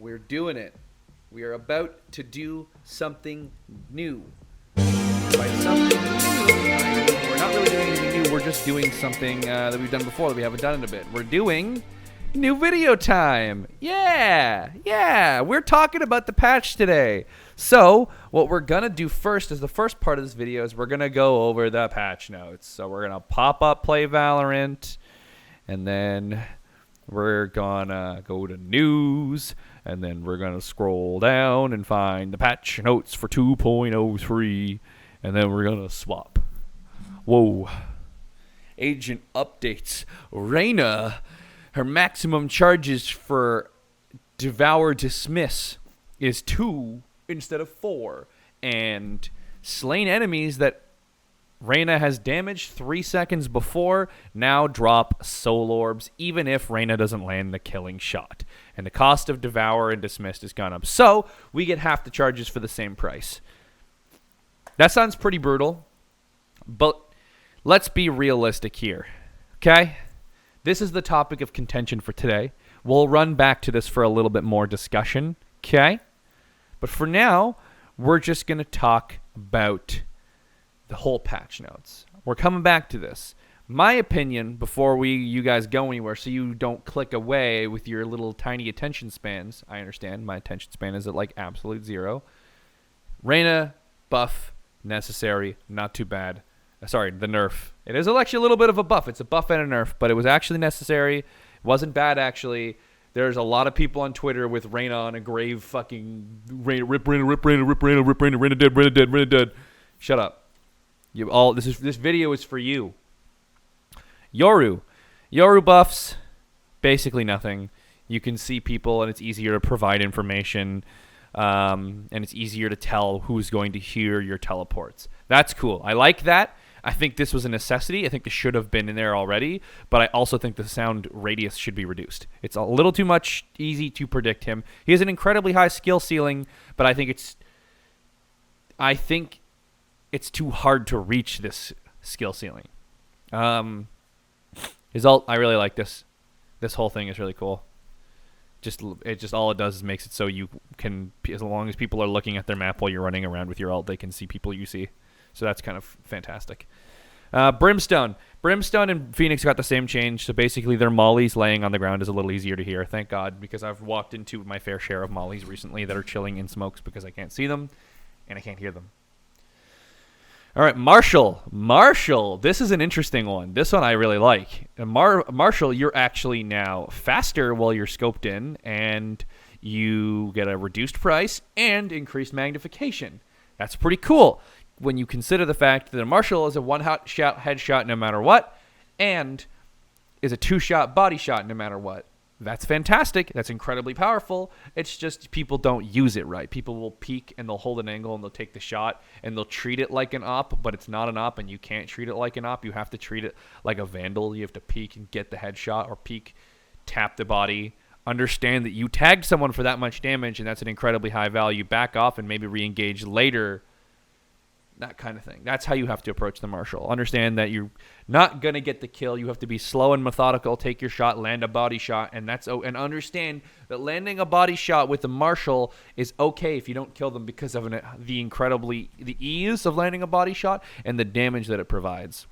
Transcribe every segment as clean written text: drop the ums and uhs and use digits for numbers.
We're doing it. We are about to do something new. By something new, I mean we're not really doing anything new. We're just doing something that we've done before that we haven't done in a bit. We're doing new video time. Yeah. We're talking about the patch today. So what we're going to do first is the first part of this video is we're going to go over the patch notes. So we're going to pop up play Valorant, and then we're going to go to news, and then we're going to scroll down and find the patch notes for 2.03, and then we're going to swap. Whoa. Agent updates. Reyna, her maximum charges for Devour Dismiss is 2 instead of 4. And slain enemies that Reyna has damaged 3 seconds before now drop soul orbs, even if Reyna doesn't land the killing shot. And the cost of Devour and Dismissed has gone up. So we get half the charges for the same price. That sounds pretty brutal, but let's be realistic here, okay? This is the topic of contention for today. We'll run back to this for a little bit more discussion, okay? But for now, we're just going to talk about the whole patch notes. We're coming back to this. My opinion, before you guys go anywhere, so you don't click away with your little tiny attention spans. I understand my attention span is at like absolute 0. Reyna, buff, necessary, not too bad. Sorry, the nerf. It is actually a little bit of a buff. It's a buff and a nerf, but it was actually necessary. It wasn't bad, actually. There's a lot of people on Twitter with Reyna on a grave fucking Reyna, rip Reyna, rip Reyna, rip Reyna, rip Reyna, Reyna dead, Reyna dead, Reyna dead. Shut up. You all. This video is for you. Yoru buffs, basically nothing. You can see people, and it's easier to provide information, and it's easier to tell who's going to hear your teleports. That's cool. I like that. I think this was a necessity. I think this should have been in there already, but I also think the sound radius should be reduced. It's a little too much easy to predict him. He has an incredibly high skill ceiling, but I think it's too hard to reach this skill ceiling. His ult, I really like this. This whole thing is really cool. All it does is makes it so you can, as long as people are looking at their map while you're running around with your ult, they can see people you see. So that's kind of fantastic. Brimstone and Phoenix got the same change. So basically their mollies laying on the ground is a little easier to hear. Thank God, because I've walked into my fair share of mollies recently that are chilling in smokes because I can't see them and I can't hear them. All right, Marshall. This is an interesting one. This one I really like. Marshall, you're actually now faster while you're scoped in, and you get a reduced price and increased magnification. That's pretty cool when you consider the fact that a Marshall is a one-shot headshot no matter what, and is a 2-shot body shot no matter what. That's fantastic. That's incredibly powerful. It's just people don't use it right. People will peek and they'll hold an angle and they'll take the shot and they'll treat it like an op, but it's not an op and you can't treat it like an op. You have to treat it like a vandal. You have to peek and get the headshot, or peek, tap the body. Understand that you tagged someone for that much damage and that's an incredibly high value. Back off and maybe re-engage later. That kind of thing. That's how you have to approach the Marshall. Understand that you're not going to get the kill. You have to be slow and methodical. Take your shot, land a body shot, and and understand that landing a body shot with the Marshall is okay if you don't kill them because of the ease of landing a body shot and the damage that it provides.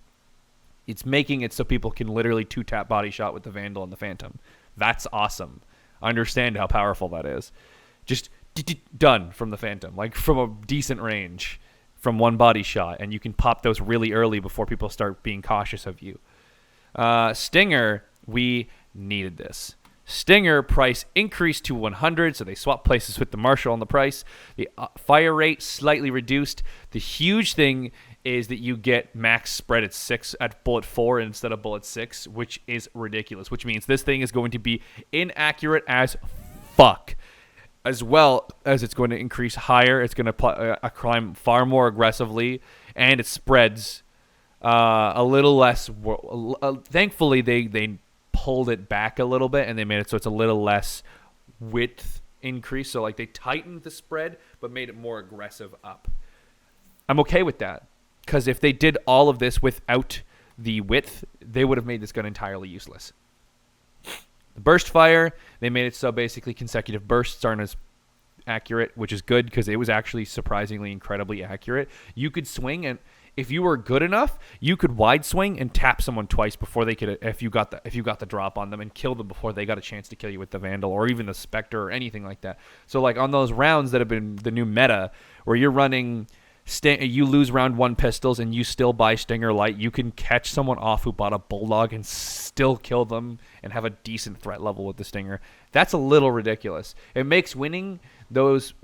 It's making it so people can literally 2-tap body shot with the Vandal and the Phantom. That's awesome. Understand how powerful that is. Just done from the Phantom, like from a decent range. From one body shot, and you can pop those really early before people start being cautious of you. Stinger, we needed this. Stinger price increased to 100, so they swapped places with the Marshall on the price. The fire rate slightly reduced. The huge thing is that you get max spread at bullet 4 instead of bullet 6, which is ridiculous, which means this thing is going to be inaccurate as fuck. As well as it's going to increase higher, it's going to climb far more aggressively, and it spreads a little less. Thankfully, they pulled it back a little bit, and they made it so it's a little less width increase. So like they tightened the spread, but made it more aggressive up. I'm okay with that, because if they did all of this without the width, they would have made this gun entirely useless. The burst fire, they made it so basically consecutive bursts aren't as accurate, which is good because it was actually surprisingly incredibly accurate. You could swing, and if you were good enough, you could wide swing and tap someone twice before they could, if you got the drop on them, and kill them before they got a chance to kill you with the Vandal or even the Spectre or anything like that. So like on those rounds that have been the new meta where you're running you lose round 1 pistols and you still buy Stinger Light, you can catch someone off who bought a Bulldog and still kill them and have a decent threat level with the Stinger. That's a little ridiculous. It makes winning those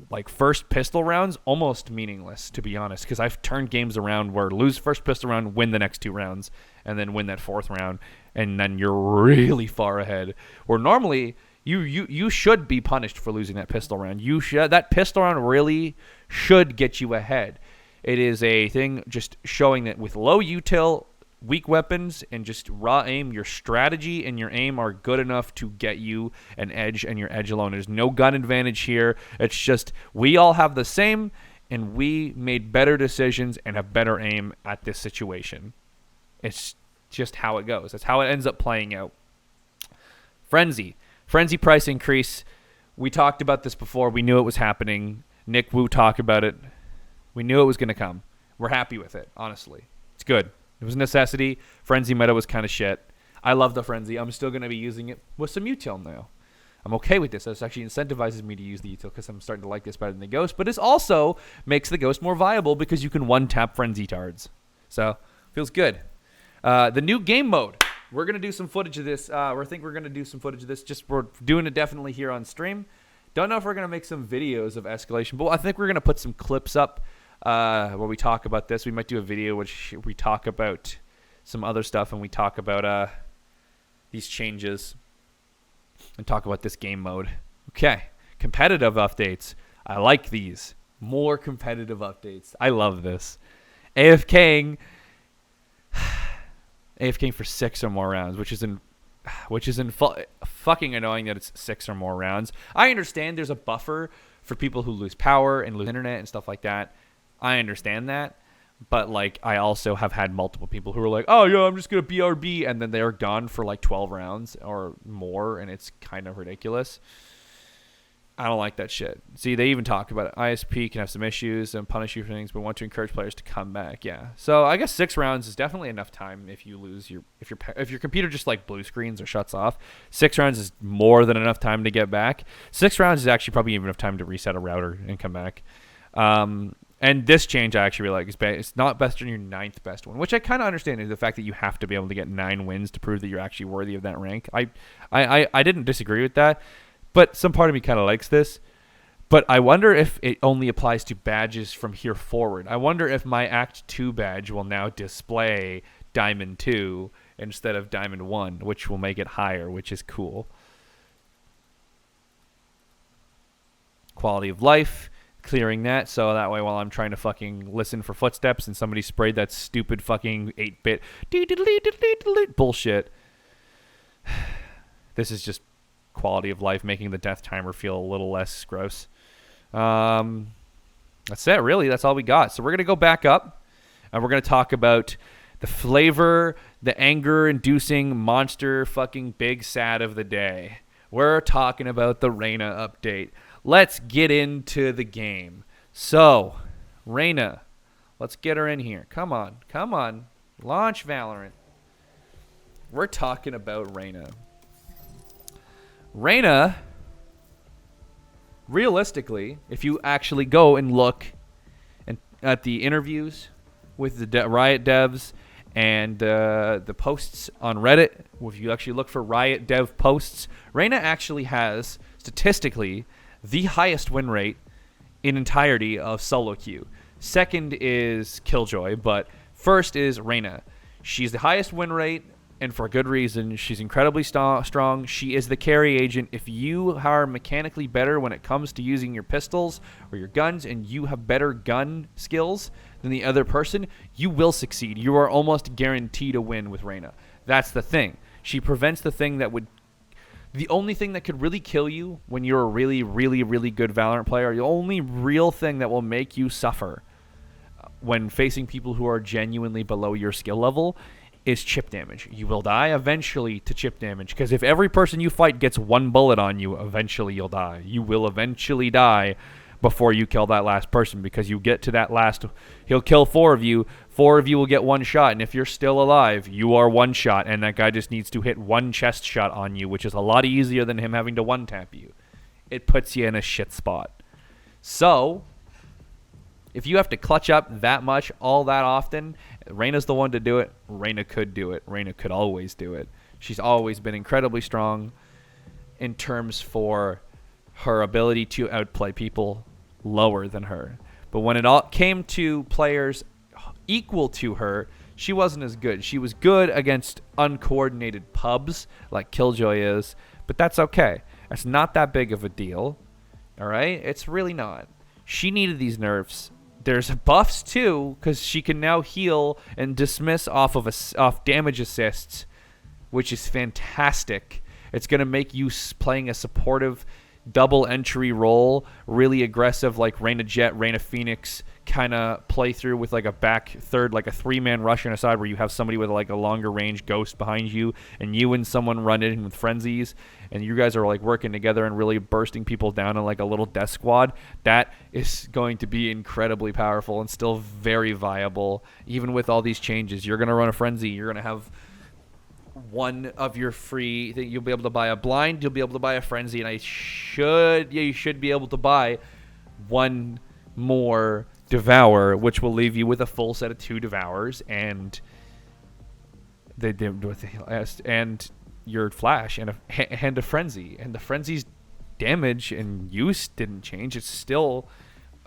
like first pistol rounds almost meaningless, to be honest, because I've turned games around where lose first pistol round, win the next 2 rounds, and then win that 4th round, and then you're really far ahead. Where normally you should be punished for losing that pistol round. That pistol round really should get you ahead. It is a thing just showing that with low util, weak weapons, and just raw aim, your strategy and your aim are good enough to get you an edge, and your edge alone. There's no gun advantage here. It's just we all have the same, and we made better decisions and have better aim at this situation. It's just how it goes. That's how it ends up playing out. Frenzy price increase. We talked about this before. We knew it was happening. Nick Wu talked about it. We knew it was going to come. We're happy with it, honestly. It's good. It was a necessity. Frenzy meta was kind of shit. I love the Frenzy. I'm still going to be using it with some util now. I'm okay with this. This actually incentivizes me to use the util because I'm starting to like this better than the Ghost. But it also makes the Ghost more viable because you can one-tap Frenzy tards. So, feels good. The new game mode. We're going to do some footage of this. I think we're going to do some footage of this. We're doing it definitely here on stream. Don't know if we're going to make some videos of escalation, but I think we're going to put some clips up where we talk about this. We might do a video which we talk about some other stuff, and we talk about these changes and talk about this game mode. Okay, competitive updates. I like these. More competitive updates. I love this. AFKing for 6 or more rounds, which is fucking annoying that it's 6 or more rounds. I understand there's a buffer for people who lose power and lose internet and stuff like that. I understand that, but like I also have had multiple people who are like, "Oh yeah, I'm just gonna BRB," and then they're gone for like 12 rounds or more, and it's kind of ridiculous. I don't like that shit. See, they even talk about it. ISP can have some issues and punish you for things, but want to encourage players to come back. Yeah. So I guess 6 rounds is definitely enough time if you lose if your computer just like blue screens or shuts off. 6 rounds is more than enough time to get back. 6 rounds is actually probably even enough time to reset a router and come back. And this change I actually really like. It's not best on your 9th best one, which I kind of understand is the fact that you have to be able to get 9 wins to prove that you're actually worthy of that rank. I didn't disagree with that. But some part of me kind of likes this. But I wonder if it only applies to badges from here forward. I wonder if my Act 2 badge will now display Diamond 2 instead of Diamond 1, which will make it higher, which is cool. Quality of life, clearing that, so that way while I'm trying to fucking listen for footsteps and somebody sprayed that stupid fucking 8-bit bullshit. This is just quality of life, making the death timer feel a little less gross. That's it, really. That's all we got. So we're going to go back up, and we're going to talk about the flavor, the anger-inducing monster fucking big sad of the day. We're talking about the Reyna update. Let's get into the game. So, Reyna, let's get her in here. Come on. Launch Valorant. We're talking about Reyna. Reyna, realistically, if you actually go and look at the interviews with the Riot devs and the posts on Reddit, if you actually look for Riot dev posts, Reyna actually has, statistically, the highest win rate in entirety of solo queue. Second is Killjoy, but first is Reyna. She's the highest win rate, and for a good reason. She's incredibly strong. She is the carry agent. If you are mechanically better when it comes to using your pistols or your guns, and you have better gun skills than the other person, you will succeed. You are almost guaranteed to win with Reyna. That's the thing. She prevents the thing that would... The only thing that could really kill you when you're a really, really, really good Valorant player, the only real thing that will make you suffer when facing people who are genuinely below your skill level, is chip damage. You will die eventually to chip damage, because if every person you fight gets 1 bullet on you, eventually you'll die. You will eventually die before you kill that last person, because you get to that last, he'll kill 4 of you, 4 of you will get 1 shot, and if you're still alive, you are 1 shot, and that guy just needs to hit 1 chest shot on you, which is a lot easier than him having to 1-tap you. It puts you in a shit spot. So, if you have to clutch up that much all that often, Reyna's the one to do it. Reyna could do it. Reyna could always do it. She's always been incredibly strong in terms for her ability to outplay people lower than her. But when it all came to players equal to her, she wasn't as good. She was good against uncoordinated pubs like Killjoy is, but that's okay. That's not that big of a deal. All right? It's really not. She needed these nerfs. There's buffs too, because she can now heal and dismiss off damage assists, which is fantastic. It's going to make you playing a supportive double entry role really aggressive, like Reyna Jet, Reyna Phoenix kind of play through with like a back third, like a 3-man rush on a side where you have somebody with like a longer range ghost behind you, and you and someone run in with frenzies, and you guys are like working together and really bursting people down in like a little death squad. That is going to be incredibly powerful and still very viable even with all these changes. You're going to run a frenzy, you're going to have one of your free that you'll be able to buy a blind, you'll be able to buy a frenzy, and you should be able to buy 1 more devour, which will leave you with a full set of 2 devours and and your flash and a frenzy. And the frenzy's damage and use didn't change. It's still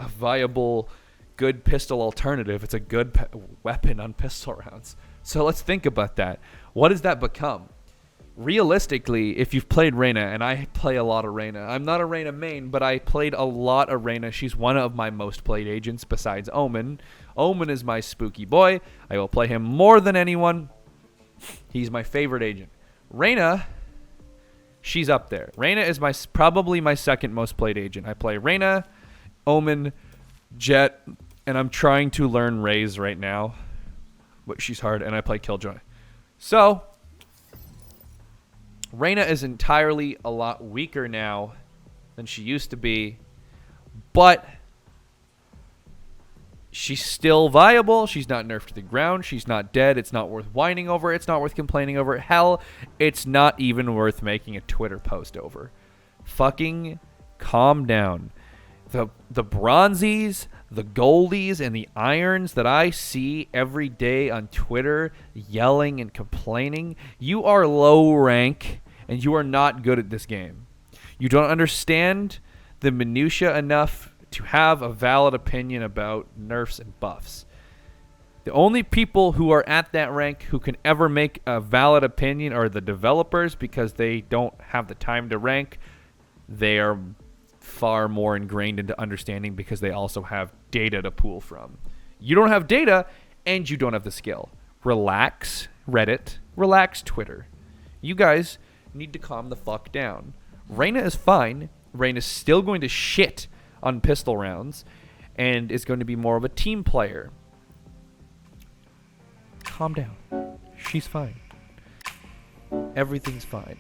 a viable, good pistol alternative. It's a good weapon on pistol rounds. So let's think about that. What does that become? Realistically, if you've played Reyna, and I play a lot of Reyna. I'm not a Reyna main, but I played a lot of Reyna. She's one of my most played agents besides Omen. Omen is my spooky boy. I will play him more than anyone. He's my favorite agent. Reyna, she's up there. Reyna is probably my second most played agent. I play Reyna, Omen, Jet, and I'm trying to learn Raze right now. But she's hard, and I play Killjoy. So, Reyna is entirely a lot weaker now than she used to be, but she's still viable. She's not nerfed to the ground. She's not dead. It's not worth whining over. It's not worth complaining over. Hell, it's not even worth making a Twitter post over. Fucking calm down. The bronzies, the goldies, and the irons that I see every day on Twitter yelling and complaining, you are low rank and you are not good at this game. You don't understand the minutia enough to have a valid opinion about nerfs and buffs. The only people who are at that rank who can ever make a valid opinion are the developers, because they don't have the time to rank. They are far more ingrained into understanding because they also have data to pull from. You don't have data and you don't have the skill. Relax, Reddit. Relax, Twitter. You guys need to calm the fuck down. Reyna is fine. Reyna's still going to shit on pistol rounds and is going to be more of a team player. Calm down. She's fine. Everything's fine.